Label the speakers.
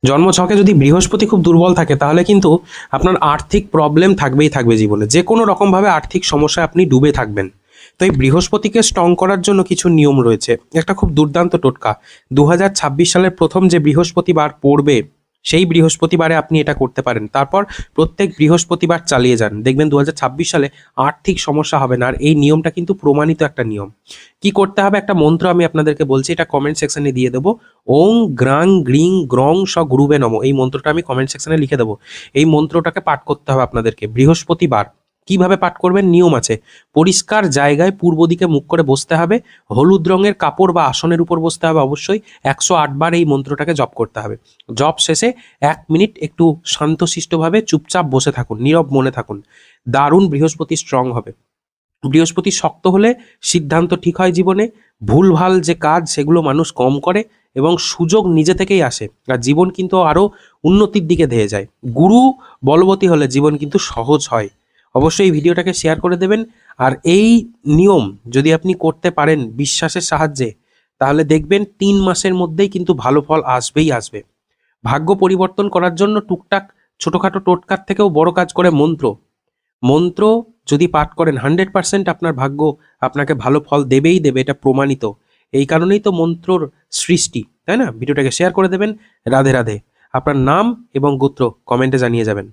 Speaker 1: জন্মছকে যদি বৃহস্পতি খুব দুর্বল থাকে তাহলে কিন্তু আপনার আর্থিক প্রবলেম থাকবেই থাকবে জীবনে, যে কোনো রকমভাবে আর্থিক সমস্যায় আপনি ডুবে থাকবেন। তো এই বৃহস্পতিকে স্ট্রং করার জন্য কিছু নিয়ম রয়েছে। একটা খুব দুর্দান্ত টোটকা, 2026 সালের প্রথম যে বৃহস্পতিবার পড়বে সেই বৃহস্পতিবারে আপনি এটা করতে পারেন। তারপর প্রত্যেক বৃহস্পতিবার চালিয়ে যান, দেখবেন 2026 সালে আর্থিক সমস্যা হবে না। আর এই নিয়মটা কিন্তু প্রমাণিত একটা নিয়ম। কি করতে হবে, একটা মন্ত্র আমি আপনাদেরকে বলছি, এটা কমেন্ট সেকশনে দিয়ে দেবো। ওং গ্রাং গ্রিং গ্রং স গুরুবে নম, এই মন্ত্রটা আমি কমেন্ট সেকশনে লিখে দেবো। এই মন্ত্রটাকে পাঠ করতে হবে আপনাদেরকে বৃহস্পতিবার। কিভাবে পাঠ করবেন, নিয়ম আছে। পরিষ্কার জায়গায় পূর্ব দিকে মুখ করে বসতে হবে, হলুদ রঙের কাপড় বা আসনের উপর বসতে হবে অবশ্যই। 108 বার এই মন্ত্রটাকে জপ করতে হবে। জপ শেষে 1 মিনিট একটু শান্তশিষ্টভাবে চুপচাপ বসে থাকুন, নীরব মনে থাকুন। দারুণ বৃহস্পতি স্ট্রং হবে। বৃহস্পতি শক্ত হলে সিদ্ধান্ত ঠিক হয় জীবনে, ভুলভাল যে কাজ সেগুলো মানুষ কম করে এবং সুযোগ নিজে থেকেই আসে, আর জীবন কিন্তু আরও উন্নতির দিকে ধেয়ে যায়। গুরু বলবতী হলে জীবন কিন্তু সহজ হয়। অবশ্যই এই ভিডিওটাকে শেয়ার করে দেবেন। আর এই নিয়ম যদি আপনি করতে পারেন বিশ্বাসের সাহায্যে, তাহলে দেখবেন 3 মাসের মধ্যেই কিন্তু ভালো ফল আসবেই আসবে। ভাগ্য পরিবর্তন করার জন্য টুকটাক ছোটোখাটো টোটকার থেকেও বড় কাজ করে মন্ত্র। মন্ত্র যদি পাঠ করেন 100% আপনার ভাগ্য আপনাকে ভালো ফল দেবেই দেবে, এটা প্রমাণিত। এই কারণেই তো মন্ত্রর সৃষ্টি, তাই না? ভিডিওটাকে শেয়ার করে দেবেন। রাধে রাধে। আপনার নাম এবং গোত্র কমেন্টে জানিয়ে যাবেন।